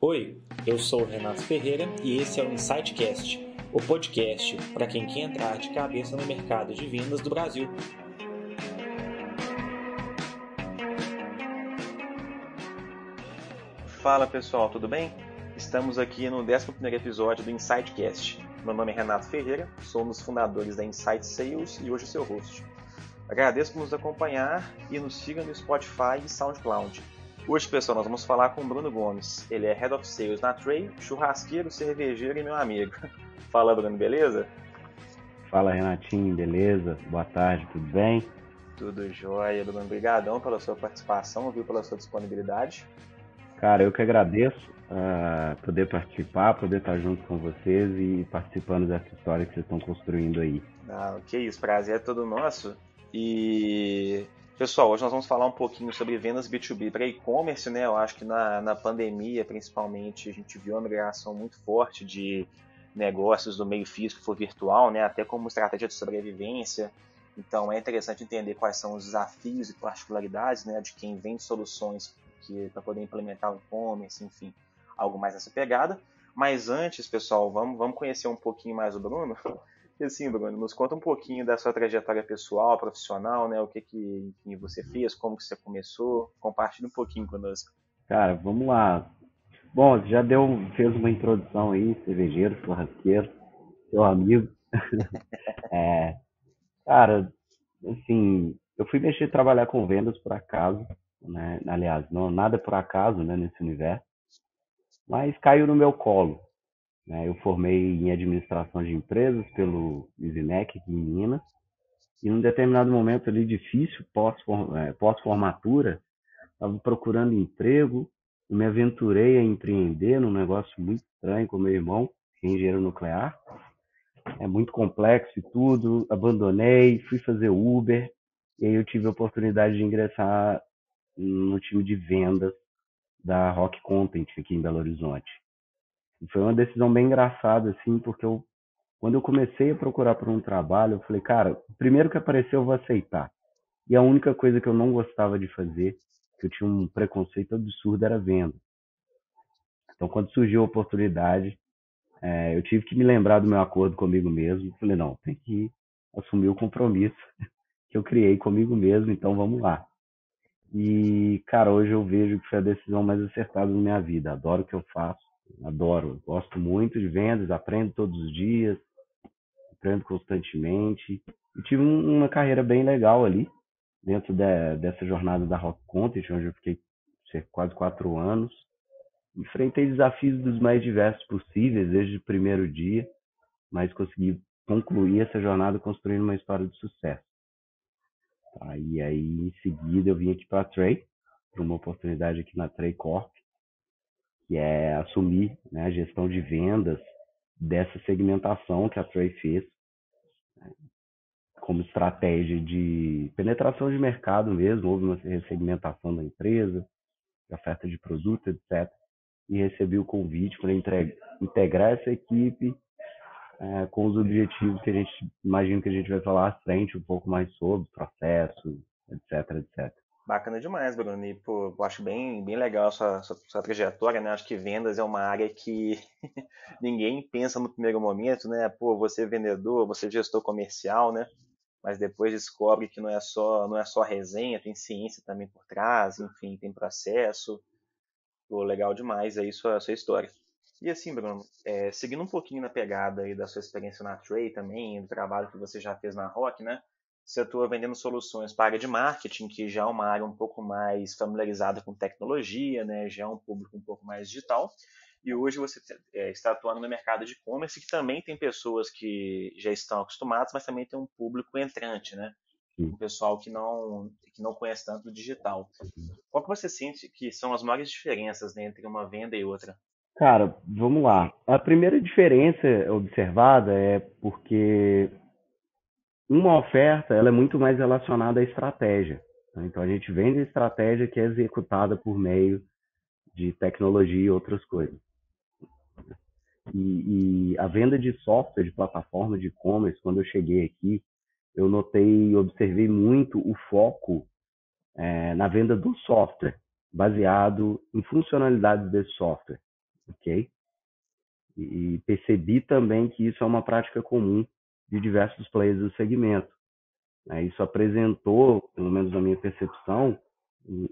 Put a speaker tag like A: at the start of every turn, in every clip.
A: Oi, eu sou o Renato Ferreira e esse é o InsightCast, o podcast para quem quer entrar de cabeça no mercado de vendas do Brasil. Fala pessoal, tudo bem? Estamos aqui no 11º episódio do InsightCast. Meu nome é Renato Ferreira, sou um dos fundadores da Insight Sales e hoje seu host. Agradeço por nos acompanhar e nos siga no Spotify e SoundCloud. Hoje, pessoal, nós vamos falar com o Bruno Gomes. Ele é Head of Sales na Tray, churrasqueiro, cervejeiro e meu amigo. Fala, Bruno, beleza?
B: Fala, Renatinho, beleza? Boa tarde, tudo bem?
A: Tudo jóia, Bruno. Obrigadão pela sua participação, viu, pela sua disponibilidade.
B: Cara, eu que agradeço poder participar, poder estar junto com vocês e participando dessa história que vocês estão construindo aí.
A: Que isso, prazer é todo nosso. E, pessoal, hoje nós vamos falar um pouquinho sobre vendas B2B para e-commerce, né? Eu acho que na pandemia, principalmente, a gente viu uma migração muito forte de negócios do meio físico para o virtual, né? Até como estratégia de sobrevivência. Então, é interessante entender quais são os desafios e particularidades, né, de quem vende soluções para poder implementar o e-commerce, enfim, algo mais nessa pegada. Mas antes, pessoal, vamos conhecer um pouquinho mais o Bruno. E assim, Bruno, nos conta um pouquinho da sua trajetória pessoal, profissional, né? O que você fez, como que você começou. Compartilha um pouquinho conosco.
B: Cara, vamos lá. Bom, você já fez uma introdução aí, cervejeiro, churrasqueiro, seu amigo. Cara, assim, eu fui trabalhar com vendas por acaso, né? Aliás, não, nada por acaso, né, nesse universo, mas caiu no meu colo, né? Eu formei em administração de empresas pelo ISINEC aqui em Minas. E num determinado momento ali difícil, pós-formatura, estava procurando emprego, eu me aventurei a empreender num negócio muito estranho com meu irmão, que é engenheiro nuclear. É muito complexo e tudo, abandonei, fui fazer Uber, e aí eu tive a oportunidade de ingressar no time de vendas da Rock Content aqui em Belo Horizonte. E foi uma decisão bem engraçada, assim, porque quando eu comecei a procurar por um trabalho, eu falei, cara, o primeiro que apareceu eu vou aceitar. E a única coisa que eu não gostava de fazer, que eu tinha um preconceito absurdo, era venda. Então, quando surgiu a oportunidade, eu tive que me lembrar do meu acordo comigo mesmo. Falei, não, tem que assumir o compromisso que eu criei comigo mesmo, então vamos lá. E, cara, hoje eu vejo que foi a decisão mais acertada da minha vida. Adoro o que eu faço, adoro. Gosto muito de vendas, aprendo todos os dias, aprendo constantemente. E tive uma carreira bem legal ali, dentro dessa jornada da Rock Content, onde eu fiquei quase 4 anos. Enfrentei desafios dos mais diversos possíveis desde o primeiro dia, mas consegui concluir essa jornada construindo uma história de sucesso. Tá? E aí, em seguida, eu vim aqui para a Tray, para uma oportunidade aqui na Tray Corp, que é assumir, né, a gestão de vendas dessa segmentação que a Tray fez, como estratégia de penetração de mercado mesmo. Houve uma ressegmentação da empresa, de oferta de produto, etc. E recebi o convite para integrar essa equipe com os objetivos que a gente imagina que a gente vai falar à frente um pouco mais sobre processo, etc, etc.
A: Bacana demais, Bruno. E, pô, eu acho bem legal a sua trajetória, né? Acho que vendas é uma área que ninguém pensa no primeiro momento, né? Pô, você é vendedor, você é gestor comercial, né? Mas depois descobre que não é só resenha, tem ciência também por trás, enfim, tem processo. Pô, legal demais aí sua história. E assim, Bruno, seguindo um pouquinho na pegada aí da sua experiência na Tray também, do trabalho que você já fez na Rock, né? Você atua vendendo soluções para a área de marketing, que já é uma área um pouco mais familiarizada com tecnologia, né? Já é um público um pouco mais digital. E hoje você está atuando no mercado de e-commerce, que também tem pessoas que já estão acostumadas, mas também tem um público entrante, né?
B: Sim.
A: Um pessoal que não conhece tanto do digital. Qual que você sente que são as maiores diferenças, né, entre uma venda e outra?
B: Cara, vamos lá. A primeira diferença observada é porque uma oferta ela é muito mais relacionada à estratégia, né? Então a gente vende a estratégia que é executada por meio de tecnologia e outras coisas. E a venda de software, de plataforma de e-commerce, quando eu cheguei aqui, eu notei, observei muito o foco na venda do software, baseado em funcionalidades desse software. ok? E percebi também que isso é uma prática comum de diversos players do segmento, né? Isso apresentou, pelo menos na minha percepção,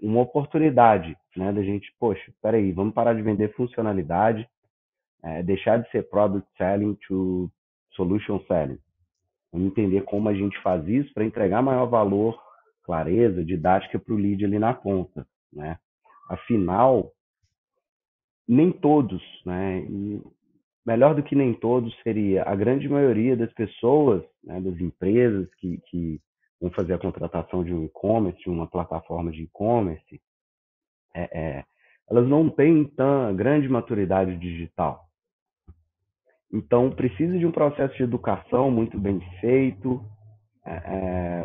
B: uma oportunidade, né, da gente, poxa, peraí, vamos parar de vender funcionalidade, deixar de ser product selling to solution selling. Vamos entender como a gente faz isso para entregar maior valor, clareza, didática para o lead ali na ponta, né? Afinal, nem todos, né? E melhor do que nem todos seria a grande maioria das pessoas, né, das empresas que vão fazer a contratação de um e-commerce, de uma plataforma de e-commerce, é, é, elas não têm tão grande maturidade digital. Então, precisa de um processo de educação muito bem feito,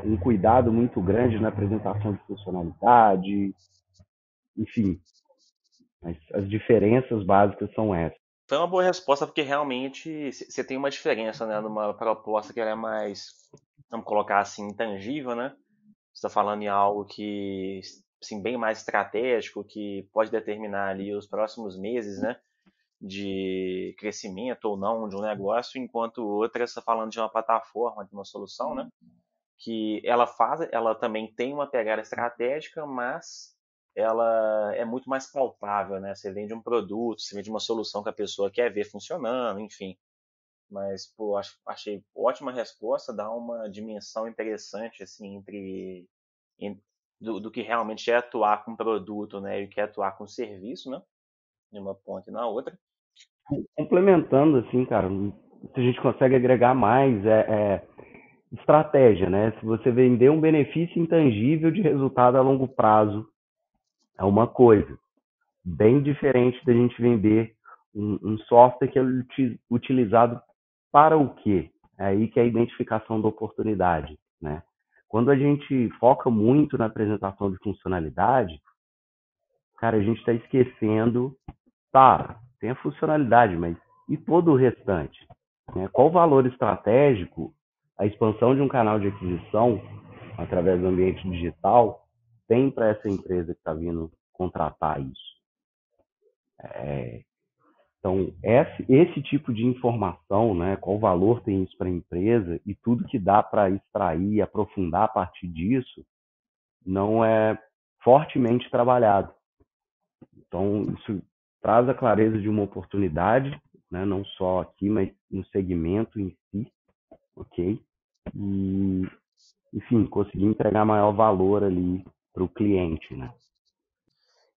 B: um cuidado muito grande na apresentação de funcionalidade, enfim, as diferenças básicas são essas.
A: Foi uma boa resposta porque realmente você tem uma diferença, né, numa proposta que ela é mais, vamos colocar assim, intangível, né? Você está falando em algo que, assim, bem mais estratégico, que pode determinar ali os próximos meses, né, de crescimento ou não de um negócio, enquanto outra está falando de uma plataforma, de uma solução, né, que ela também tem uma pegada estratégica, mas ela é muito mais palpável, né? Você vende um produto, você vende uma solução que a pessoa quer ver funcionando, enfim. Mas, pô, achei ótima resposta, dá uma dimensão interessante, assim, em- do que realmente é atuar com produto, né? E o que é atuar com serviço, né? De uma ponta e na outra.
B: Complementando, assim, cara, se a gente consegue agregar mais, estratégia, né? Se você vender um benefício intangível de resultado a longo prazo, é uma coisa bem diferente da gente vender um software que é utilizado para o quê? É aí que é a identificação da oportunidade, né? Quando a gente foca muito na apresentação de funcionalidade, cara, a gente está esquecendo, tá, tem a funcionalidade, mas e todo o restante? Né? Qual o valor estratégico a expansão de um canal de aquisição através do ambiente digital tem para essa empresa que está vindo contratar isso? Então, esse tipo de informação, né, qual valor tem isso para a empresa e tudo que dá para extrair e aprofundar a partir disso, não é fortemente trabalhado. Então, isso traz a clareza de uma oportunidade, né, não só aqui, mas no segmento em si, ok? E, enfim, conseguir entregar maior valor ali para o cliente, né?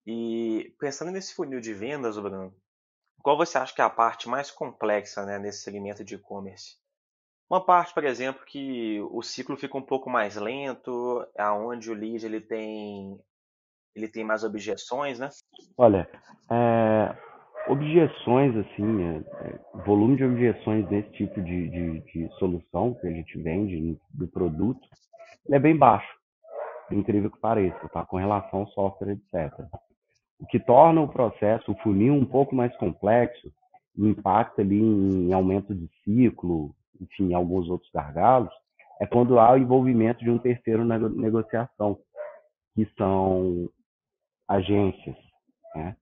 A: E pensando nesse funil de vendas, Bruno, qual você acha que é a parte mais complexa, né, nesse segmento de e-commerce? Uma parte, por exemplo, que o ciclo fica um pouco mais lento, aonde o lead ele tem mais objeções, né?
B: Olha, objeções, assim, volume de objeções nesse tipo de solução que a gente vende do produto, ele é bem baixo, por incrível que pareça, tá? Com relação ao software, etc. O que torna o processo, o funil um pouco mais complexo, e impacta ali em aumento de ciclo, enfim, alguns outros gargalos, é quando há o envolvimento de um terceiro na negociação, que são agências, né?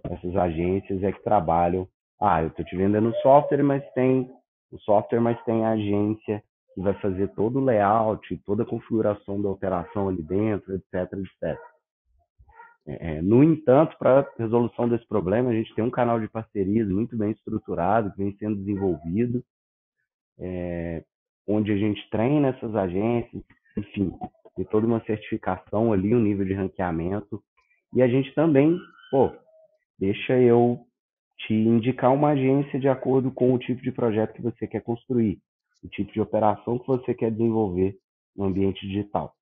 B: Essas agências é que trabalham. Ah, eu estou te vendendo software, mas tem o software, mas tem a agência que vai fazer todo o layout, toda a configuração da operação ali dentro, etc, etc. No entanto, para a resolução desse problema, a gente tem um canal de parcerias muito bem estruturado, que vem sendo desenvolvido, onde a gente treina essas agências, enfim, tem toda uma certificação ali, um nível de ranqueamento, e a gente também, pô, deixa eu te indicar uma agência de acordo com o tipo de projeto que você quer construir, o tipo de operação que você quer desenvolver no ambiente digital.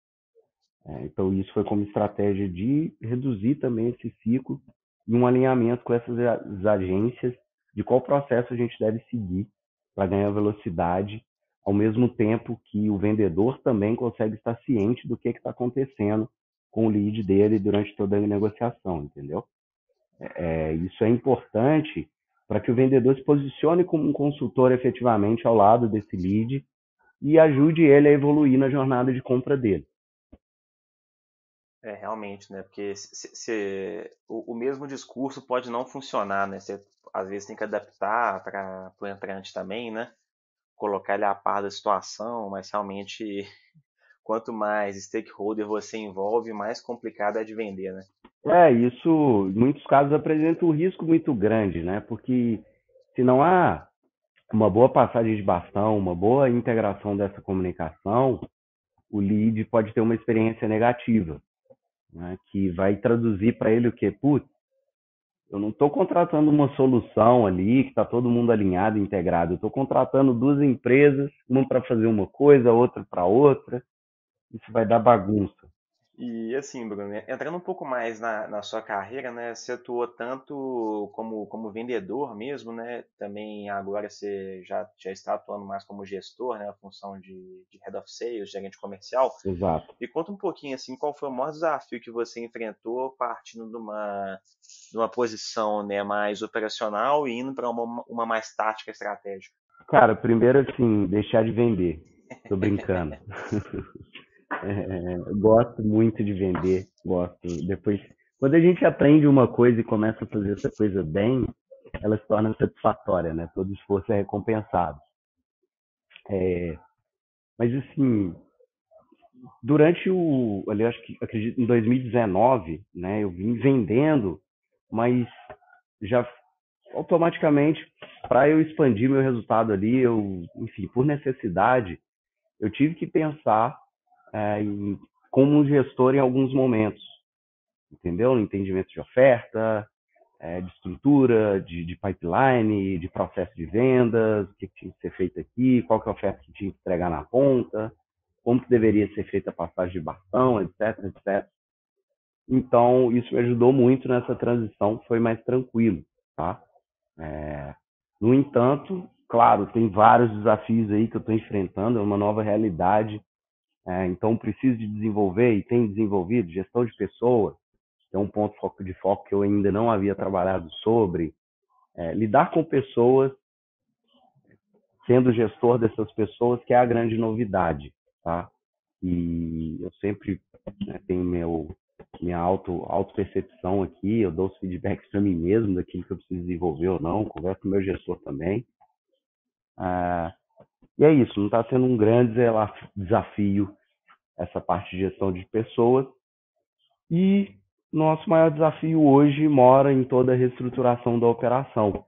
B: Então, isso foi como estratégia de reduzir também esse ciclo e um alinhamento com essas agências de qual processo a gente deve seguir para ganhar velocidade, ao mesmo tempo que o vendedor também consegue estar ciente do que está acontecendo com o lead dele durante toda a negociação, entendeu? Isso é importante para que o vendedor se posicione como um consultor efetivamente ao lado desse lead e ajude ele a evoluir na jornada de compra dele.
A: Realmente, né? Porque o mesmo discurso pode não funcionar, né? às vezes tem que adaptar para o entrante também, né? Colocar ele a par da situação, mas realmente quanto mais stakeholder você envolve, mais complicado é de vender, né?
B: Isso, em muitos casos, apresenta um risco muito grande, né? Porque se não há uma boa passagem de bastão, uma boa integração dessa comunicação, o lead pode ter uma experiência negativa, né? Que vai traduzir para ele o quê? Putz, eu não estou contratando uma solução ali que está todo mundo alinhado, integrado. Eu estou contratando duas empresas, uma para fazer uma coisa, outra para outra. Isso vai dar bagunça.
A: E assim, Bruno, entrando um pouco mais na sua carreira, né? Você atuou tanto como vendedor mesmo, né? Também agora você já está atuando mais como gestor, né? A função de Head of Sales, gerente comercial.
B: Exato.
A: Me conta um pouquinho assim, qual foi o maior desafio que você enfrentou partindo de uma posição, né, mais operacional e indo para uma mais tática estratégica.
B: Cara, primeiro assim, deixar de vender. Tô brincando. Eu gosto muito de vender, gosto. Depois, quando a gente aprende uma coisa e começa a fazer essa coisa bem, ela se torna satisfatória, né? Todo esforço é recompensado. Mas assim, durante ali, acho que acredito em 2019, né? Eu vim vendendo, mas já automaticamente, para eu expandir meu resultado ali, enfim, por necessidade, eu tive que pensar como um gestor em alguns momentos, entendeu? No entendimento de oferta, de estrutura, de pipeline, de processo de vendas, o que tinha que ser feito aqui, qual que é a oferta que tinha que entregar na ponta, como que deveria ser feita a passagem de bastão, etc, etc. Então, isso me ajudou muito nessa transição, foi mais tranquilo, tá? No entanto, claro, tem vários desafios aí que eu estou enfrentando, é uma nova realidade, então preciso de desenvolver e tenho desenvolvido gestão de pessoas, que é um ponto de foco que eu ainda não havia trabalhado sobre, lidar com pessoas, sendo gestor dessas pessoas, que é a grande novidade, tá? E eu sempre, né, tenho minha auto-percepção aqui, eu dou os feedbacks para mim mesmo daquilo que eu preciso desenvolver ou não, converso com o meu gestor também. Ah, e é isso, não está sendo um grande desafio essa parte de gestão de pessoas. E nosso maior desafio hoje mora em toda a reestruturação da operação,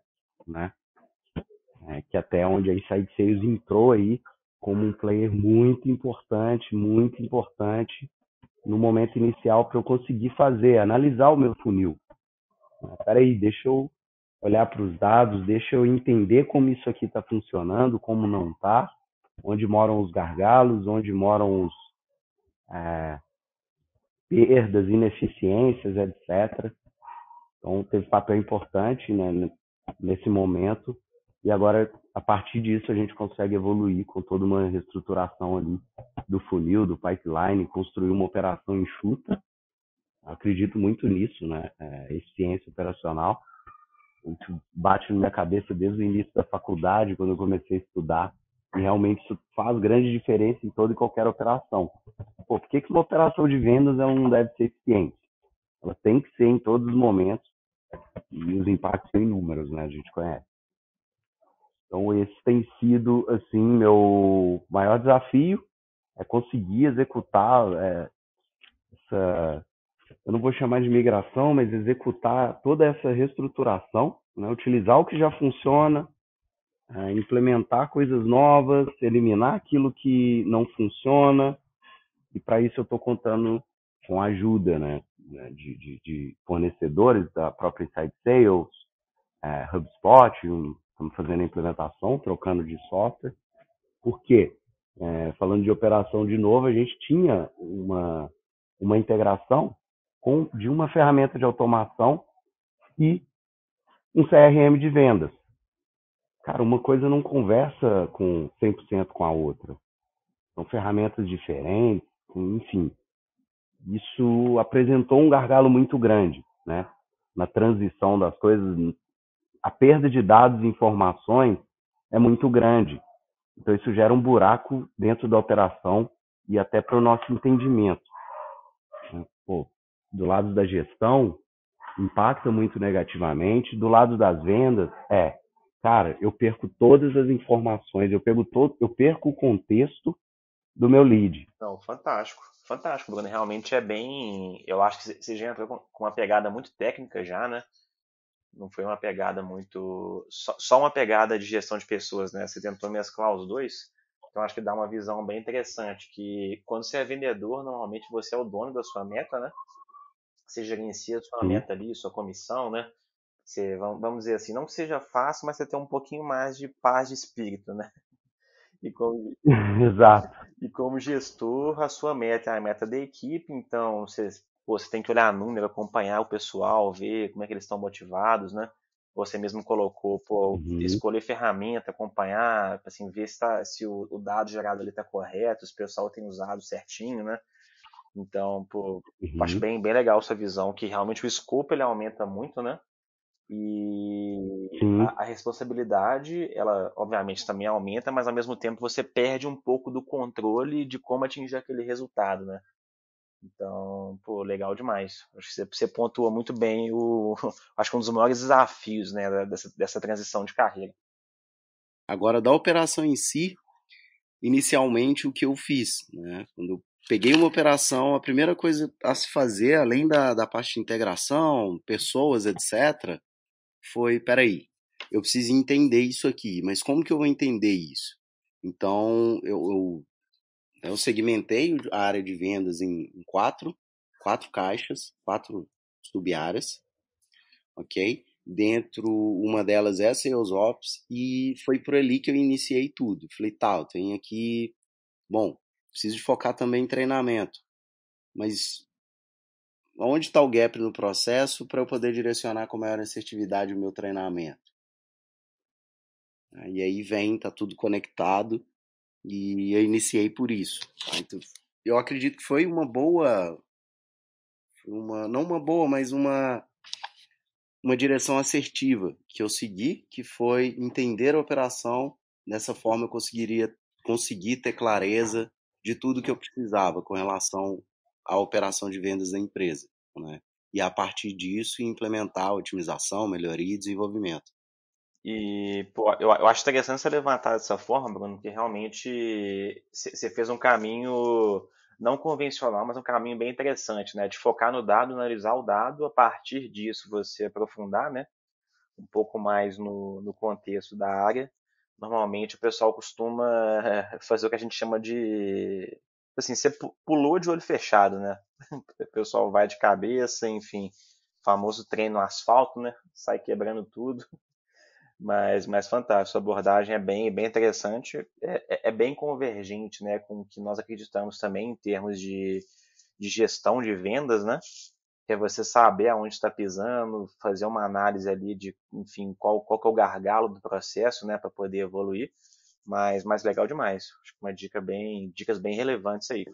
B: né? Que até onde a Inside Sales entrou aí como um player muito importante no momento inicial para eu conseguir analisar o meu funil. Peraí, deixa eu olhar para os dados, deixa eu entender como isso aqui está funcionando, como não está, onde moram os gargalos, onde moram os perdas, ineficiências, etc. Então, teve papel importante, né, nesse momento. E agora, a partir disso, a gente consegue evoluir com toda uma reestruturação ali do funil, do pipeline, construir uma operação enxuta. Acredito muito nisso, né? Eficiência operacional. Isso bate na minha cabeça desde o início da faculdade, quando eu comecei a estudar. E realmente isso faz grande diferença em toda e qualquer operação. Pô, por que uma operação de vendas ela não deve ser eficiente? Ela tem que ser em todos os momentos e os impactos são inúmeros, né? A gente conhece. Então esse tem sido assim meu maior desafio é conseguir executar essa, eu não vou chamar de migração, mas executar toda essa reestruturação, né? Utilizar o que já funciona, implementar coisas novas, eliminar aquilo que não funciona. E para isso eu estou contando com a ajuda, né, de fornecedores da própria Inside Sales, HubSpot, estamos fazendo a implementação, trocando de software. Por quê? Falando de operação de novo, a gente tinha uma integração de uma ferramenta de automação e um CRM de vendas. Cara, uma coisa não conversa com 100% com a outra. São ferramentas diferentes, enfim. Isso apresentou um gargalo muito grande, né? Na transição das coisas, a perda de dados e informações é muito grande. Então isso gera um buraco dentro da operação e até para o nosso entendimento. Pô, do lado da gestão, impacta muito negativamente. Do lado das vendas, cara, eu perco todas as informações, eu perco o contexto do meu lead.
A: Não, fantástico. Fantástico, Bruno. Realmente é bem. Eu acho que você já entrou com uma pegada muito técnica já, né? Não foi uma pegada muito. Só uma pegada de gestão de pessoas, né? Você tentou mesclar os dois. Então acho que dá uma visão bem interessante. Que quando você é vendedor, normalmente você é o dono da sua meta, né? Você gerencia a sua
B: Sim.
A: meta ali, sua comissão, né? Você, vamos dizer assim, não que seja fácil, mas você tem um pouquinho mais de paz de espírito, né? E como,
B: Exato.
A: E como gestor, a sua meta é a meta da equipe, então você tem que olhar número, acompanhar o pessoal, ver como é que eles estão motivados, né? Você mesmo colocou, pô,
B: Uhum,
A: escolher ferramenta, acompanhar, assim, ver se o dado gerado ali está correto, se o pessoal tem usado certinho, né? Então, pô, acho
B: uhum.
A: bem legal essa visão, que realmente o escopo ele aumenta muito, né? E
B: Sim.
A: a responsabilidade, ela obviamente também aumenta, mas ao mesmo tempo você perde um pouco do controle de como atingir aquele resultado, né? Então, pô, legal demais. Acho que você pontua muito bem acho que um dos maiores desafios, né, dessa transição de carreira.
C: Agora, da operação em si, inicialmente o que eu fiz, né? Quando eu peguei uma operação, a primeira coisa a se fazer, além da parte de integração, pessoas, etc., foi, peraí, eu preciso entender isso aqui, mas como que eu vou entender isso? Então, eu segmentei a área de vendas em quatro caixas, quatro sub-áreas, ok? Dentro, uma delas é Sales Ops, e foi por ali que eu iniciei tudo. Falei, tá, eu tenho aqui, bom, preciso de focar também em treinamento, mas onde está o gap no processo para eu poder direcionar com maior assertividade o meu treinamento? E aí vem, tá tudo conectado, e eu iniciei por isso. Tá? Então, eu acredito que foi uma boa, não uma boa, mas uma direção assertiva que eu segui, que foi entender a operação. Dessa forma eu conseguir ter clareza de tudo que eu precisava com relação à operação de vendas da empresa, né? E a partir disso implementar otimização, melhoria e desenvolvimento.
A: E, pô, eu acho interessante você levantar dessa forma, Bruno, porque realmente você fez um caminho não convencional, mas um caminho bem interessante, né? De focar no dado, analisar o dado, a partir disso você aprofundar, né? Um pouco mais no contexto da área. Normalmente o pessoal costuma fazer o que a gente chama de. Assim, você pulou de olho fechado, né? O pessoal vai de cabeça, enfim, famoso treino no asfalto, né? Sai quebrando tudo. Mas fantástico, sua abordagem é bem interessante, é bem convergente, né, com o que nós acreditamos também em termos de gestão de vendas, né? Que é você saber aonde está pisando, fazer uma análise ali de, enfim, qual que é o gargalo do processo, né, para poder evoluir. Mas legal demais. Acho que uma dicas bem relevantes aí.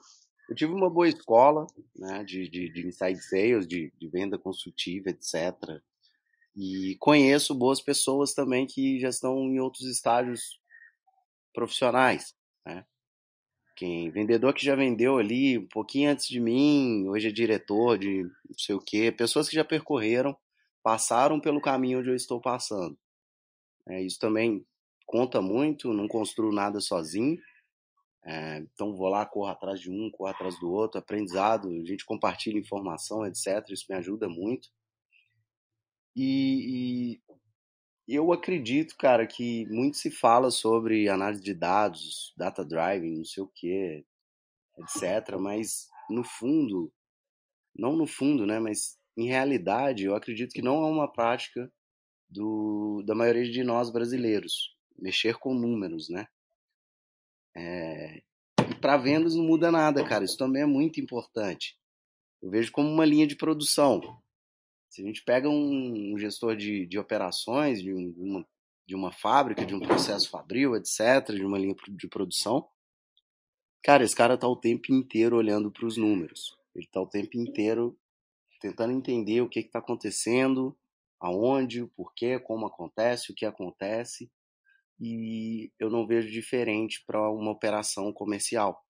C: Eu tive uma boa escola, né, de inside sales, de venda consultiva, etc. E conheço boas pessoas também que já estão em outros estágios profissionais, né? Quem vendedor que já vendeu ali um pouquinho antes de mim, hoje é diretor de não sei o quê, pessoas que já percorreram, passaram pelo caminho onde eu estou passando. Isso também conta muito, não construo nada sozinho. Então vou lá, corro atrás de um, corro atrás do outro, aprendizado, a gente compartilha informação, etc. Isso me ajuda muito. E eu acredito, cara, que muito se fala sobre análise de dados, data driving, não sei o quê, etc. Mas no fundo, não no fundo, né? Mas em realidade, eu acredito que não é uma prática da maioria de nós brasileiros. Mexer com números, né? E para vendas não muda nada, cara. Isso também é muito importante. Eu vejo como uma linha de produção. Se a gente pega um gestor de operações, de uma fábrica, de um processo fabril, etc., de uma linha de produção, cara, esse cara tá o tempo inteiro olhando para os números. Ele tá o tempo inteiro tentando entender o que está acontecendo, aonde, o porquê, como acontece, o que acontece, e eu não vejo diferente para uma operação comercial,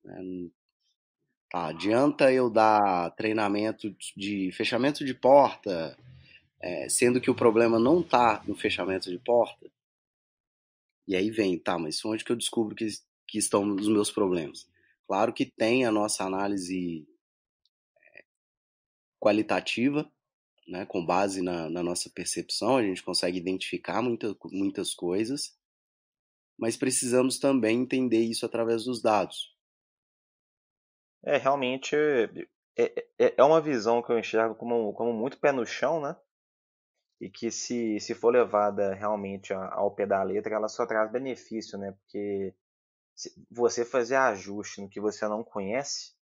C: né? Tá, adianta eu dar treinamento de fechamento de porta, sendo que o problema não tá no fechamento de porta? E aí vem, tá, mas onde que eu descubro que estão os meus problemas? Claro que tem a nossa análise qualitativa, né, com base na nossa percepção, a gente consegue identificar muitas coisas, mas precisamos também entender isso através dos dados.
A: Realmente é uma visão que eu enxergo como muito pé no chão, né? E que se for levada realmente ao pé da letra, ela só traz benefício, né? Porque se você fazer ajuste no que você não conhece,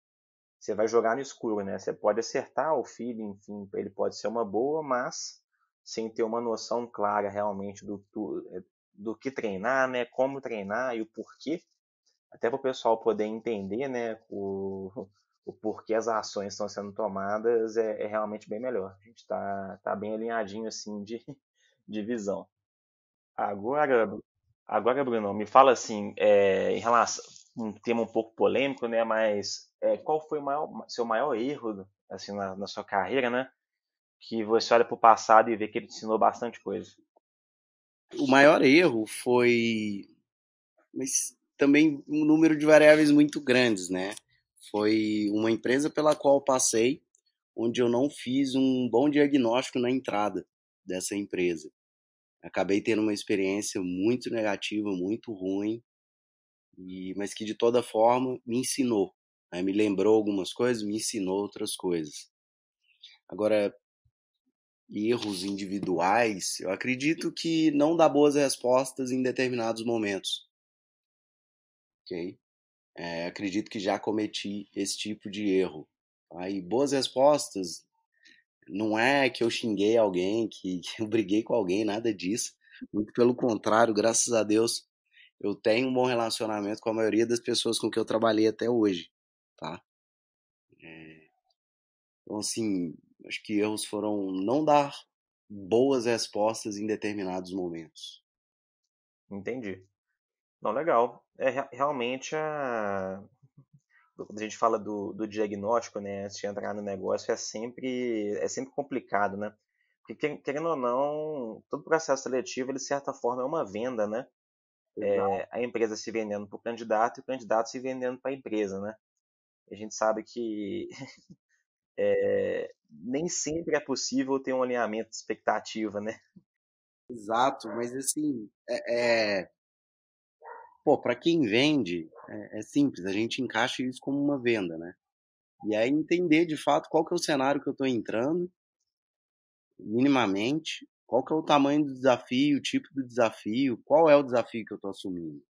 A: você vai jogar no escuro, né? Você pode acertar o feeling, enfim, ele pode ser uma boa, mas sem ter uma noção clara realmente do que treinar, né? Como treinar e o porquê, até para o pessoal poder entender, né? O porquê as ações estão sendo tomadas é realmente bem melhor. A gente tá bem alinhadinho assim de visão. Agora, agora, Bruno, me fala assim, em relação um tema um pouco polêmico, né? Mas qual foi seu maior erro, assim, na sua carreira, né? Que você olha para o passado e vê que ele te ensinou bastante coisa.
C: O maior erro foi, mas também um número de variáveis muito grandes, né? Foi uma empresa pela qual passei, onde eu não fiz um bom diagnóstico na entrada dessa empresa. Acabei tendo uma experiência muito negativa, muito ruim, mas que de toda forma me ensinou, né? Me lembrou algumas coisas, me ensinou outras coisas. Agora, erros individuais, eu acredito que não dá boas respostas em determinados momentos, ok? Acredito que já cometi esse tipo de erro. Aí, boas respostas, não é que eu xinguei alguém, que eu briguei com alguém, nada disso. Muito pelo contrário, graças a Deus, eu tenho um bom relacionamento com a maioria das pessoas com que eu trabalhei até hoje, tá? Então, assim, acho que erros foram não dar boas respostas em determinados momentos.
A: Entendi. Não, legal. Realmente, quando a gente fala do diagnóstico, né, antes de entrar no negócio, é sempre complicado, né? Porque, querendo ou não, todo processo seletivo, ele, de certa forma, é uma venda, né?
C: Exato.
A: A empresa se vendendo para o candidato e o candidato se vendendo para a empresa, né? A gente sabe que nem sempre é possível ter um alinhamento de expectativa, né?
C: Exato, mas assim, pô, para quem vende, é simples, a gente encaixa isso como uma venda, né? E aí entender de fato qual que é o cenário que eu estou entrando, minimamente, qual que é o tamanho do desafio, o tipo do desafio, qual é o desafio que eu estou assumindo,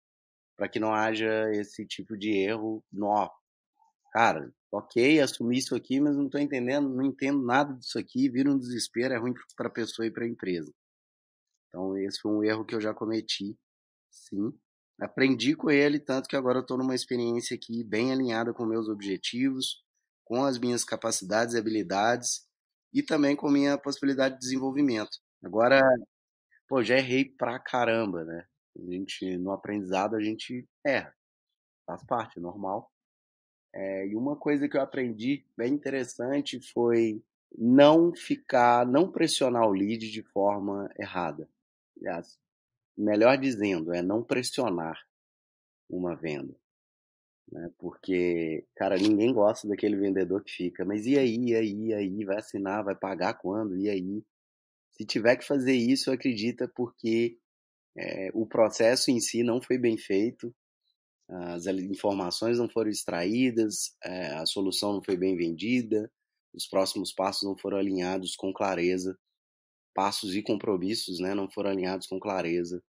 C: para que não haja esse tipo de erro. Nó, cara, ok, assumi isso aqui, mas não estou entendendo, não entendo nada disso aqui, vira um desespero, é ruim para a pessoa e para a empresa. Então esse foi um erro que eu já cometi, sim. Aprendi com ele, tanto que agora eu estou numa experiência aqui bem alinhada com meus objetivos, com as minhas capacidades e habilidades e também com minha possibilidade de desenvolvimento. Agora, pô, já errei pra caramba, né? No aprendizado a gente erra, faz parte, é normal. E uma coisa que eu aprendi bem interessante foi não pressionar o lead de forma errada. Aliás, melhor dizendo, é não pressionar uma venda, né? Porque, cara, ninguém gosta daquele vendedor que fica, mas e aí, vai assinar, vai pagar quando, e aí? Se tiver que fazer isso, acredita porque o processo em si não foi bem feito, as informações não foram extraídas, a solução não foi bem vendida, os próximos passos não foram alinhados com clareza, passos e compromissos, né, não foram alinhados com clareza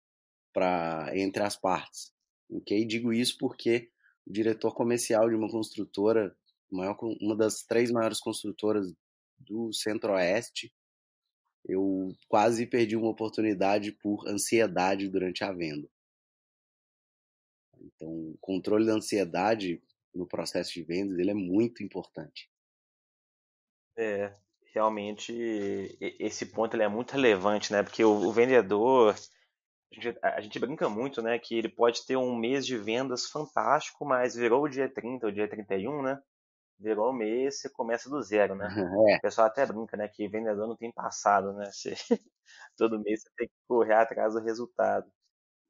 C: entre as partes. Ok? Digo isso porque o diretor comercial de uma construtora, uma das três maiores construtoras do Centro-Oeste, eu quase perdi uma oportunidade por ansiedade durante a venda. Então, o controle da ansiedade no processo de vendas ele é muito importante.
A: É, realmente esse ponto ele é muito relevante, né? Porque o vendedor, a gente brinca muito, né? Que ele pode ter um mês de vendas fantástico, mas virou o dia 30, o dia 31, né? virou o mês, você começa do zero, né?
C: É,
A: O pessoal até brinca, né, que vendedor não tem passado, né? Todo mês você tem que correr atrás do resultado.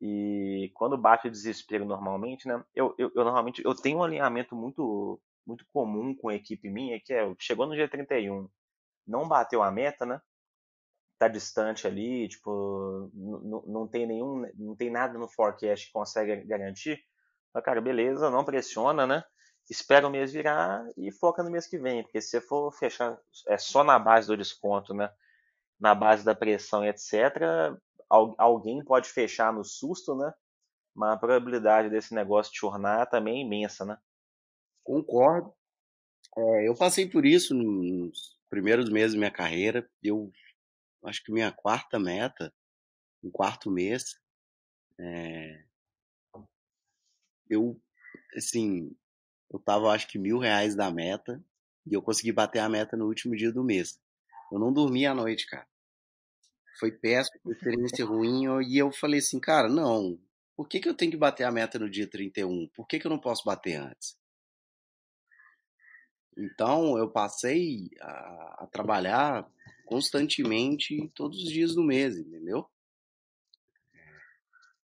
A: E quando bate o desespero normalmente, né? Eu normalmente eu tenho um alinhamento muito comum com a equipe minha, que é, chegou no dia 31, não bateu a meta, né? Tá distante ali, tipo, não tem nada no forecast que consegue garantir. Mas, cara, beleza, não pressiona, né? Espera o mês virar e foca no mês que vem, porque se você for fechar só na base do desconto, né? Na base da pressão e etc., alguém pode fechar no susto, né? Mas a probabilidade desse negócio churnar também é imensa, né?
C: concordo. Eu passei por isso nos primeiros meses da minha carreira. Eu acho que minha quarta meta, no quarto mês, eu, assim, eu tava acho que R$ 1.000 da meta e eu consegui bater a meta no último dia do mês. Eu não dormi à noite, cara. Foi péssimo, foi experiência ruim. E eu falei assim, cara, não. Por que que eu tenho que bater a meta no dia 31? Por que que eu não posso bater antes? Então, eu passei a trabalhar constantemente todos os dias do mês, entendeu?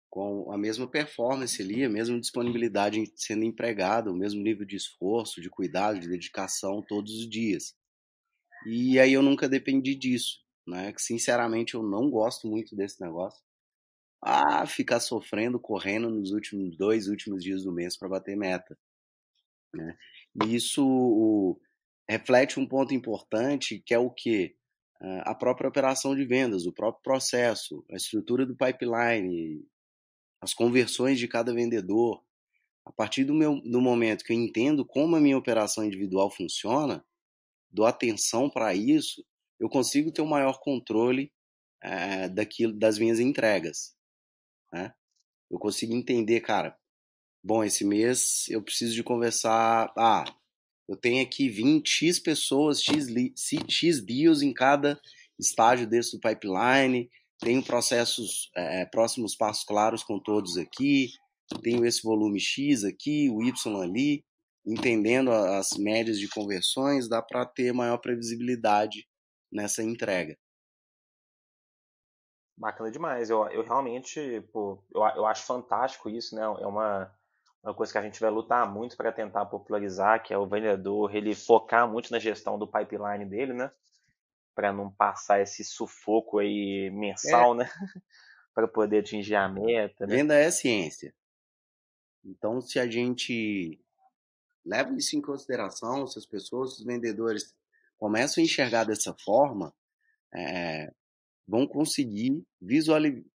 C: Com a mesma performance ali, a mesma disponibilidade sendo empregada, o mesmo nível de esforço, de cuidado, de dedicação todos os dias. E aí eu nunca dependi disso, né? Que sinceramente eu não gosto muito desse negócio. Ah, ficar sofrendo, correndo nos últimos dois últimos dias do mês para bater meta, né? E isso reflete um ponto importante, que é o quê? A própria operação de vendas, o próprio processo, a estrutura do pipeline, as conversões de cada vendedor. A partir do momento que eu entendo como a minha operação individual funciona, dou atenção para isso, eu consigo ter um maior controle das minhas entregas, né? Eu consigo entender, cara, bom, esse mês eu preciso de conversar. Ah, eu tenho aqui 20 X pessoas, X deals em cada estágio desse do pipeline. Tenho processos, próximos passos claros com todos aqui. Tenho esse volume X aqui, o Y ali. Entendendo as médias de conversões, dá para ter maior previsibilidade nessa entrega.
A: Bacana demais. Eu realmente, pô, eu acho fantástico isso, né? É uma coisa que a gente vai lutar muito para tentar popularizar, que é o vendedor ele focar muito na gestão do pipeline dele, né? Para não passar esse sufoco aí
C: É,
A: mensal, né? Para poder atingir a meta, né?
C: venda é ciência. Então, se a gente leva isso em consideração, se as pessoas, os vendedores começam a enxergar dessa forma, vão conseguir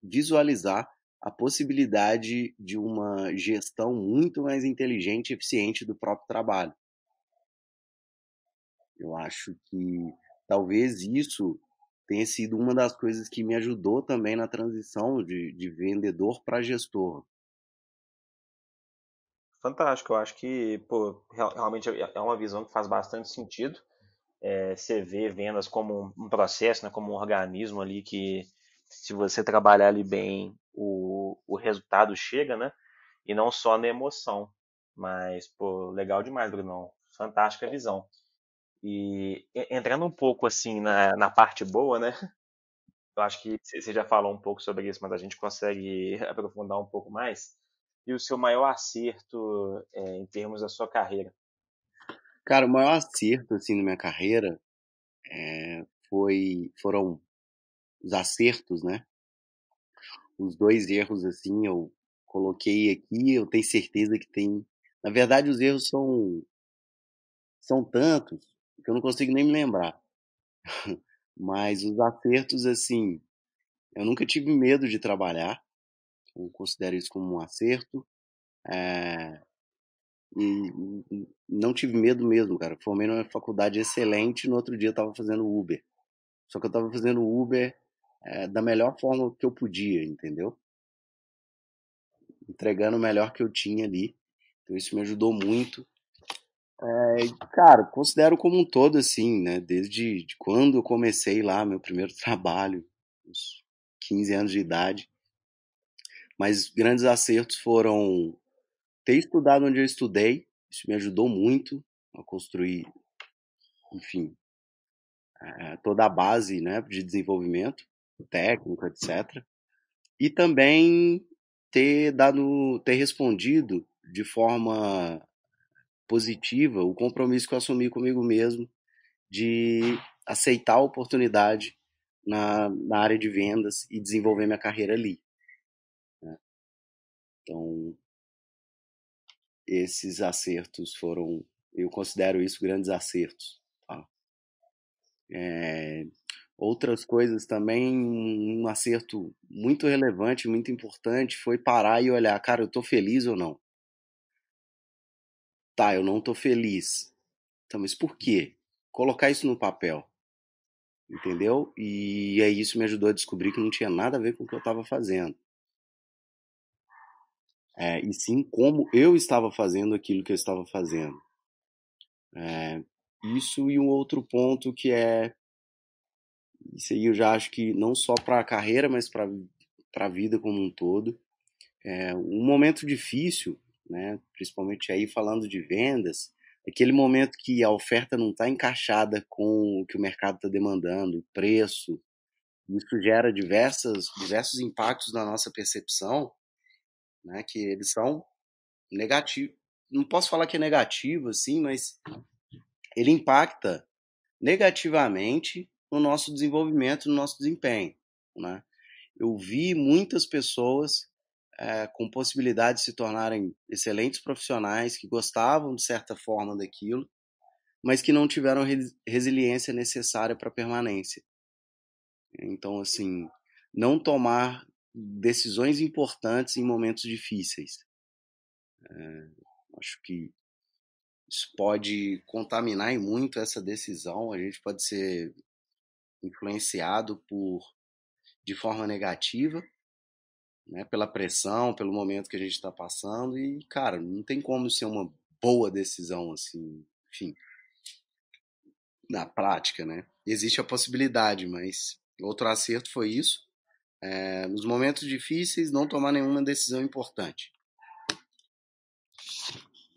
C: visualizar a possibilidade de uma gestão muito mais inteligente e eficiente do próprio trabalho. Eu acho que talvez isso tenha sido uma das coisas que me ajudou também na transição de vendedor para gestor.
A: Fantástico. Eu acho que, pô, realmente é uma visão que faz bastante sentido. Você vê vendas como um processo, né? Como um organismo ali que, se você trabalhar ali bem, o resultado chega, né? E não só na emoção. Mas, pô, legal demais, Brunão. Fantástica visão. E entrando um pouco assim na parte boa, né? Eu acho que você já falou um pouco sobre isso, mas a gente consegue aprofundar um pouco mais. E o seu maior acerto em termos da sua carreira?
C: Cara, o maior acerto assim na minha carreira foram os acertos, né? Os dois erros assim eu coloquei aqui, eu tenho certeza que tem. Na verdade, os erros são tantos que eu não consigo nem me lembrar. Mas os acertos, assim, eu nunca tive medo de trabalhar, eu considero isso como um acerto. E não tive medo mesmo, cara. Formei numa faculdade excelente e no outro dia eu tava fazendo Uber. Só que eu tava fazendo Uber da melhor forma que eu podia, entendeu? Entregando o melhor que eu tinha ali. Então isso me ajudou muito. Cara, considero como um todo assim, né? Desde quando eu comecei lá, meu primeiro trabalho, uns 15 anos de idade. Mas grandes acertos foram ter estudado onde eu estudei, isso me ajudou muito. a construir, enfim, toda a base, né, de desenvolvimento técnico, etc. E também ter respondido de forma positiva o compromisso que eu assumi comigo mesmo de aceitar a oportunidade na área de vendas e desenvolver minha carreira ali, né? Então, esses acertos foram, eu considero isso grandes acertos, tá? Outras coisas também, um acerto muito relevante, muito importante, foi parar e olhar, cara, eu tô feliz ou não? Tá, eu não tô feliz. Então, mas por quê? Colocar isso no papel, entendeu? E aí isso me ajudou a descobrir que não tinha nada a ver com o que eu estava fazendo. E sim como eu estava fazendo aquilo que eu estava fazendo. Isso e um outro ponto que isso aí eu já acho que não só para a carreira, mas para a vida como um todo. Um momento difícil, né? Principalmente aí falando de vendas, aquele momento que a oferta não está encaixada com o que o mercado está demandando, o preço. Isso gera diversos impactos na nossa percepção, né? Que eles são negativos. Não posso falar que é negativo, assim, mas ele impacta negativamente no nosso desenvolvimento, no nosso desempenho, né? Eu vi muitas pessoas com possibilidade de se tornarem excelentes profissionais, que gostavam de certa forma daquilo, mas que não tiveram resiliência necessária para a permanência. Então, assim, não tomar decisões importantes em momentos difíceis. Acho que isso pode contaminar e muito essa decisão. A gente pode ser influenciado de forma negativa, né, pela pressão, pelo momento que a gente está passando. E, cara, não tem como ser uma boa decisão, assim, enfim, na prática, né? Existe a possibilidade, mas outro acerto foi isso. Nos momentos difíceis, não tomar nenhuma decisão importante.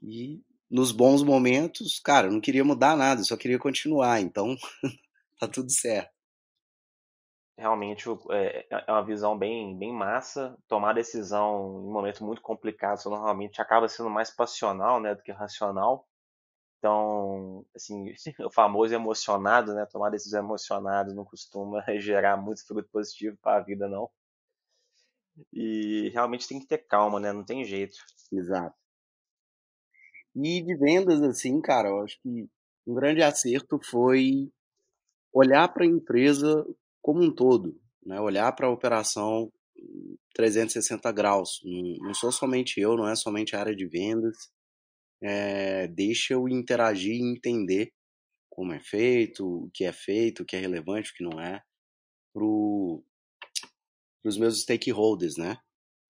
C: E nos bons momentos, cara, eu não queria mudar nada, eu só queria continuar, então tá tudo certo.
A: Realmente é uma visão bem massa. Tomar decisão em momentos muito complicados normalmente acaba sendo mais passional, né, do que racional. Então, assim, o famoso emocionado, né? Tomar decisões emocionadas não costuma gerar muito fruto positivo para a vida, não. E realmente tem que ter calma, né? Não tem jeito.
C: Exato. E de vendas, assim, cara, eu acho que um grande acerto foi olhar para a empresa como um todo, né? Olhar para a operação 360 graus. Não sou somente eu, não é somente a área de vendas. Deixa eu interagir e entender como é feito, o que é relevante, o que não é, para os meus stakeholders, né?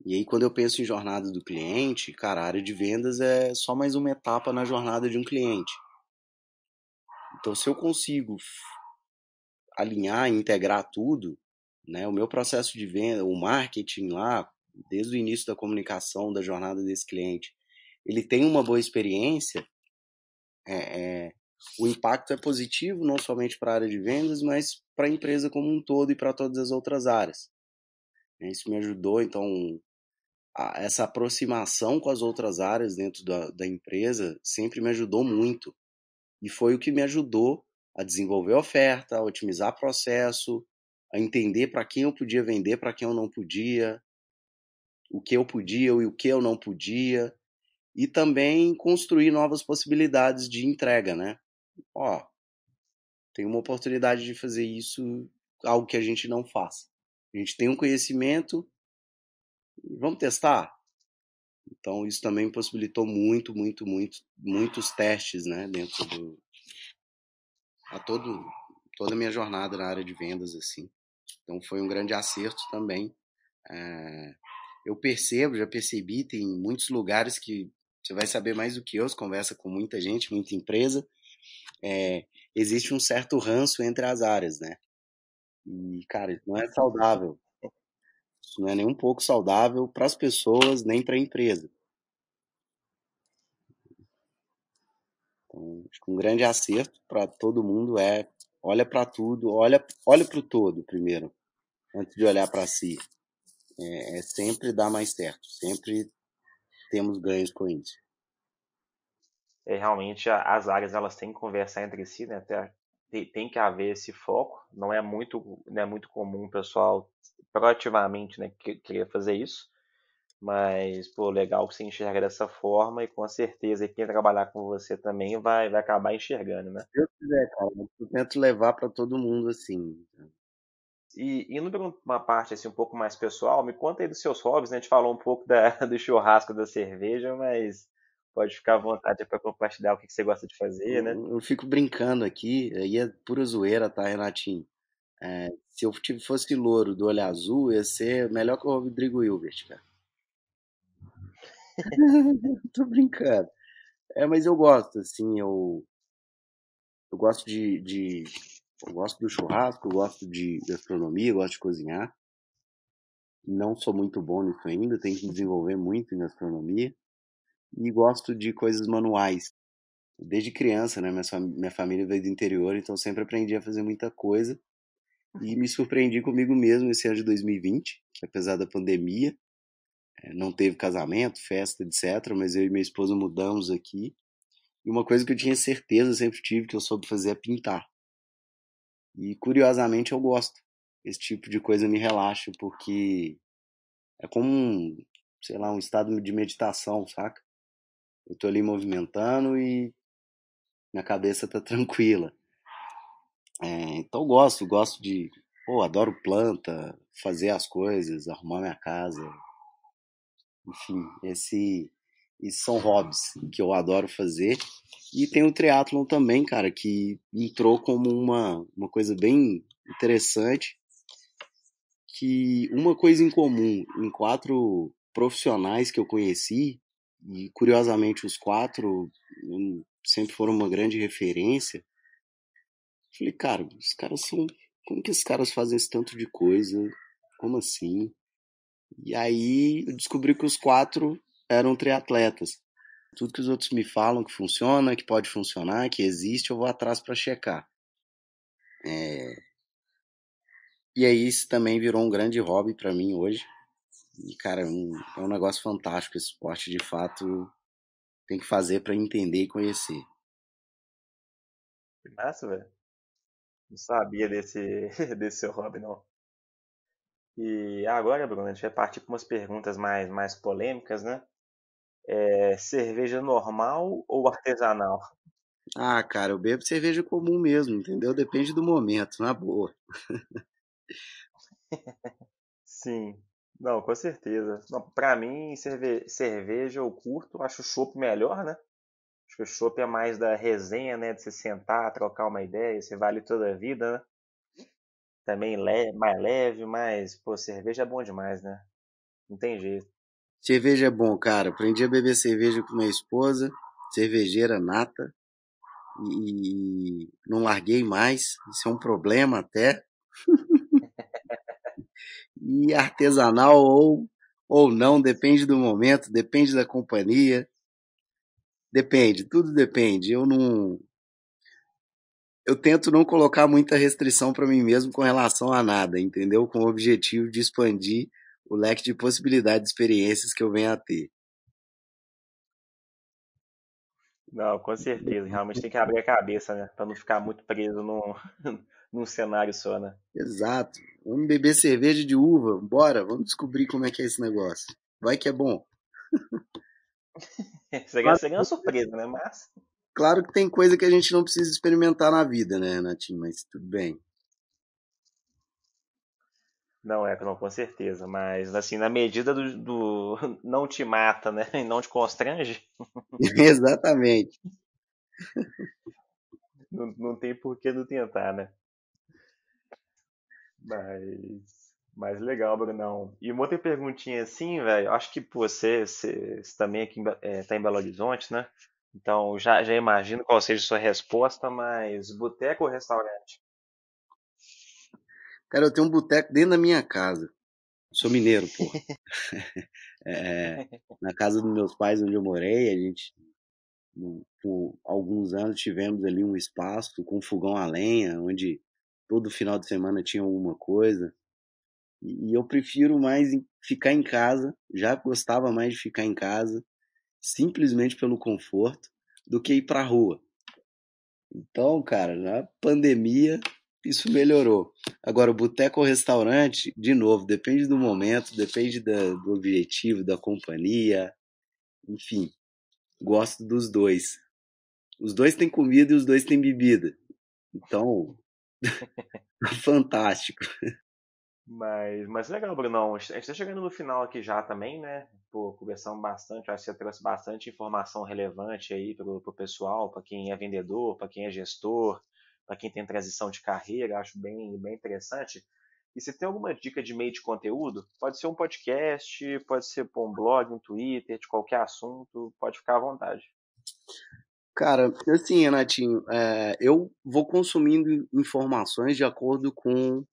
C: E aí, quando eu penso em jornada do cliente, cara, a área de vendas é só mais uma etapa na jornada de um cliente. Então, se eu consigo alinhar e integrar tudo, né, o meu processo de venda, o marketing lá, desde o início da comunicação da jornada desse cliente, ele tem uma boa experiência, o impacto é positivo não somente para a área de vendas, mas para a empresa como um todo e para todas as outras áreas. Isso me ajudou, então, essa aproximação com as outras áreas dentro da empresa sempre me ajudou muito. E foi o que me ajudou a desenvolver oferta, a otimizar processo, a entender para quem eu podia vender, para quem eu não podia, o que eu podia e o que eu não podia, e também construir novas possibilidades de entrega, né? Ó, tem uma oportunidade de fazer isso, algo que a gente não faz. A gente tem um conhecimento, vamos testar? Então isso também possibilitou muitos testes, né, dentro a toda a minha jornada na área de vendas, assim. Então foi um grande acerto também. Eu já percebi, tem muitos lugares que você vai saber mais do que eu, você conversa com muita gente, muita empresa, existe um certo ranço entre as áreas, né? E, cara, isso não é saudável. Isso não é nem um pouco saudável para as pessoas, nem para a empresa. Então, acho que um grande acerto para todo mundo é olha para tudo, olha para o todo primeiro, antes de olhar para si. Sempre dá mais certo, sempre temos ganhos com isso.
A: Realmente as áreas elas têm que conversar entre si, né? Até tem que haver esse foco. Não é muito comum o pessoal proativamente, né, querer fazer isso. Mas, pô, legal que você enxerga dessa forma e com certeza quem trabalhar com você também vai acabar enxergando, né?
C: Se Deus quiser, cara, eu tento levar para todo mundo assim.
A: E indo para uma parte assim um pouco mais pessoal, me conta aí dos seus hobbies, né? A gente falou um pouco do churrasco, da cerveja, mas pode ficar à vontade para compartilhar o que você gosta de fazer, né?
C: Eu fico brincando aqui, aí é pura zoeira, tá, Renatinho? Se eu fosse louro do olho azul, ia ser melhor que o Rodrigo Hilbert, cara. Tô brincando. Mas eu gosto, assim, eu gosto eu gosto do churrasco, eu gosto de gastronomia, eu gosto de cozinhar. Não sou muito bom nisso ainda, tenho que desenvolver muito em gastronomia. E gosto de coisas manuais. Desde criança, né? Minha família veio do interior, então sempre aprendi a fazer muita coisa. E me surpreendi comigo mesmo esse ano de 2020, que apesar da pandemia, não teve casamento, festa, etc. Mas eu e minha esposa mudamos aqui. E uma coisa que eu tinha certeza, sempre tive, que eu soube fazer é pintar. E curiosamente eu gosto. Esse tipo de coisa me relaxa, porque é como sei lá, um estado de meditação, saca? Eu tô ali movimentando e minha cabeça tá tranquila. Então eu gosto de, pô, adoro planta, fazer as coisas, arrumar minha casa, enfim, esses são hobbies que eu adoro fazer. E tem o triatlon também, cara, que entrou como uma coisa bem interessante, que uma coisa em comum em 4 profissionais que eu conheci, e curiosamente os 4 sempre foram uma grande referência. Falei, cara, os caras são. Como que esses caras fazem esse tanto de coisa? Como assim? E aí eu descobri que os 4 eram triatletas. Tudo que os outros me falam que funciona, que pode funcionar, que existe, eu vou atrás para checar. E aí isso também virou um grande hobby para mim hoje. E, cara, é um negócio fantástico. Esse esporte, de fato, tem que fazer para entender e conhecer.
A: Que massa, velho. Não sabia desse, desse seu hobby, não. E agora, Bruno, a gente vai partir para umas perguntas mais polêmicas, né? Cerveja normal ou artesanal?
C: Ah, cara, eu bebo cerveja comum mesmo, entendeu? Depende do momento, na boa.
A: Sim. Não, com certeza. Não, pra mim, cerveja eu curto, acho o chopp melhor, né? Acho que o chopp é mais da resenha, né? De se sentar, trocar uma ideia, você vale toda a vida, né? Também mais leve, mas, pô, cerveja é bom demais, né? Não tem jeito.
C: Cerveja é bom, cara. Aprendi a beber cerveja com minha esposa, cervejeira nata, e não larguei mais. Isso é um problema até. E artesanal ou não, depende do momento, depende da companhia, depende, tudo depende. Eu tento não colocar muita restrição para mim mesmo com relação a nada, entendeu? Com o objetivo de expandir o leque de possibilidades de experiências que eu venho a ter.
A: Não, com certeza. Realmente tem que abrir a cabeça, né? Pra não ficar muito preso num cenário só, né?
C: Exato. Vamos beber cerveja de uva, bora, vamos descobrir como é que é esse negócio. Vai que é bom.
A: Seria,
C: Claro,
A: seria uma surpresa, né? Mas.
C: claro que tem coisa que a gente não precisa experimentar na vida, né, Renatinho? Mas tudo bem.
A: Não é, não, com certeza. Mas, assim, na medida não te mata, né? E não te constrange,
C: Exatamente.
A: não tem por que não tentar, né? Mas legal, Brunão. E uma outra perguntinha assim, velho. Acho que pô, você também aqui tá em Belo Horizonte, né? Então já imagino qual seja a sua resposta, mas boteco ou restaurante?
C: Cara, eu tenho um boteco dentro da minha casa. Sou mineiro, porra. É, na casa dos meus pais, onde eu morei, a gente Por alguns anos tivemos ali um espaço com fogão a lenha, onde todo final de semana tinha alguma coisa. E eu prefiro mais ficar em casa, já gostava mais de ficar em casa, simplesmente pelo conforto, do que ir pra rua. Então, cara, na pandemia isso melhorou. Agora, o boteco ou restaurante, de novo, depende do momento, depende do objetivo, da companhia, enfim, gosto dos dois. Os dois têm comida e os dois têm bebida. Então, fantástico.
A: Mas legal, Brunão. A gente está chegando no final aqui já também, né? Pô, conversamos bastante, acho que você trouxe bastante informação relevante aí pro pessoal, para quem é vendedor, para quem é gestor, para quem tem transição de carreira, acho bem interessante. E se tem alguma dica de meio de conteúdo, pode ser um podcast, pode ser pô, um blog, um Twitter, de qualquer assunto, pode ficar à vontade.
C: Cara, assim, Renatinho, eu vou consumindo informações de acordo com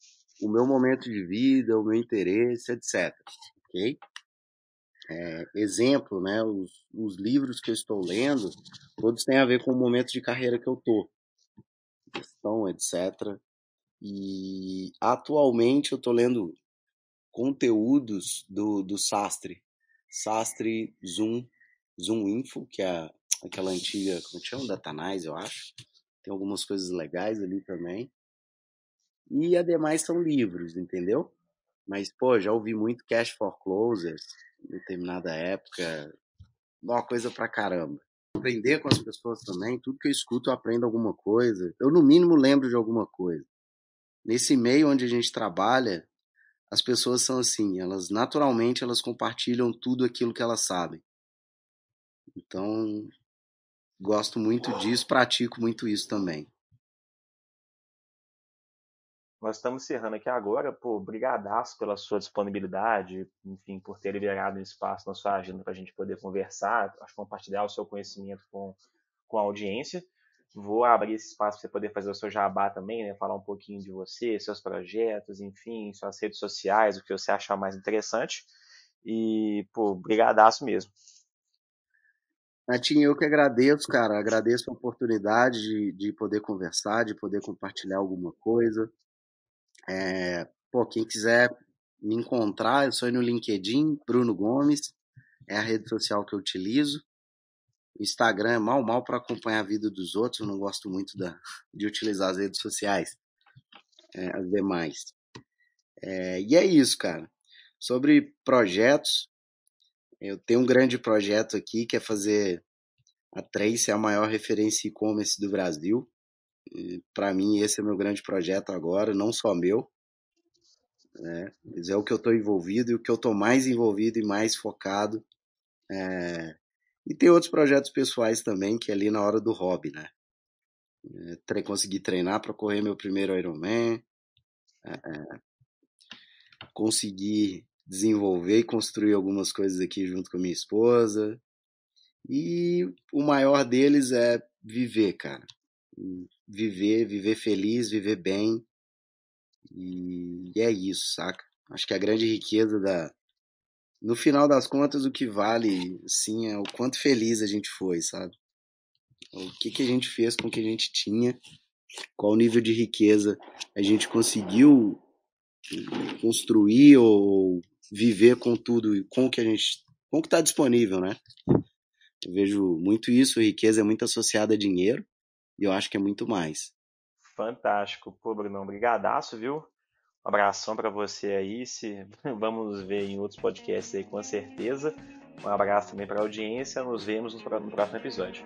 C: o meu momento de vida, o meu interesse, etc. Ok? Exemplo, né? Os livros que eu estou lendo, todos têm a ver com o momento de carreira que eu tô, questão, etc. E atualmente eu estou lendo conteúdos do Sastre, Sastre Zoom Info, que é aquela antiga, como que chama? Datanise, eu acho. Tem algumas coisas legais ali também. E ademais são livros, entendeu? Mas, pô, já ouvi muito Cash for Closers em determinada época. Uma coisa pra caramba. Aprender com as pessoas também. Tudo que eu escuto eu aprendo alguma coisa. Eu, no mínimo, lembro de alguma coisa. Nesse meio onde a gente trabalha, as pessoas são assim. Elas, naturalmente, elas compartilham tudo aquilo que elas sabem. Então, gosto muito disso, pratico muito isso também.
A: Nós estamos encerrando aqui agora, pô, brigadaço pela sua disponibilidade, enfim, por ter liberado um espaço na sua agenda para a gente poder conversar, acho que compartilhar o seu conhecimento com a audiência. Vou abrir esse espaço para você poder fazer o seu jabá também, né? Falar um pouquinho de você, seus projetos, enfim, suas redes sociais, o que você achar mais interessante. E, pô, brigadaço mesmo.
C: Natinho, eu que agradeço, cara. Agradeço a oportunidade de poder conversar, de poder compartilhar alguma coisa. Pô, quem quiser me encontrar, eu sou aí no LinkedIn, Bruno Gomes, é a rede social que eu utilizo. O Instagram é mal para acompanhar a vida dos outros, eu não gosto muito de utilizar as redes sociais, as demais. E é isso, cara. Sobre projetos, eu tenho um grande projeto aqui que é fazer a Trace a maior referência e-commerce do Brasil. Para mim, esse é meu grande projeto agora, não só meu, né? Mas é o que eu estou envolvido e o que eu estou mais envolvido e mais focado. E tem outros projetos pessoais também, que é ali na hora do hobby, né? Consegui treinar para correr meu primeiro Ironman, consegui desenvolver e construir algumas coisas aqui junto com a minha esposa. E o maior deles é viver, cara. Viver feliz, viver bem. E é isso, saca? Acho que a grande riqueza no final das contas, o que vale, sim, é o quanto feliz a gente foi, sabe? O que a gente fez com o que a gente tinha, qual nível de riqueza a gente conseguiu construir ou viver com tudo, com o que com o que está disponível, né? Eu vejo muito isso, riqueza é muito associada a dinheiro, e eu acho que é muito mais.
A: Fantástico. Pô, Brunão, brigadaço, viu? Um abração para você aí. Vamos ver em outros podcasts aí com certeza. Um abraço também para a audiência. Nos vemos no próximo episódio.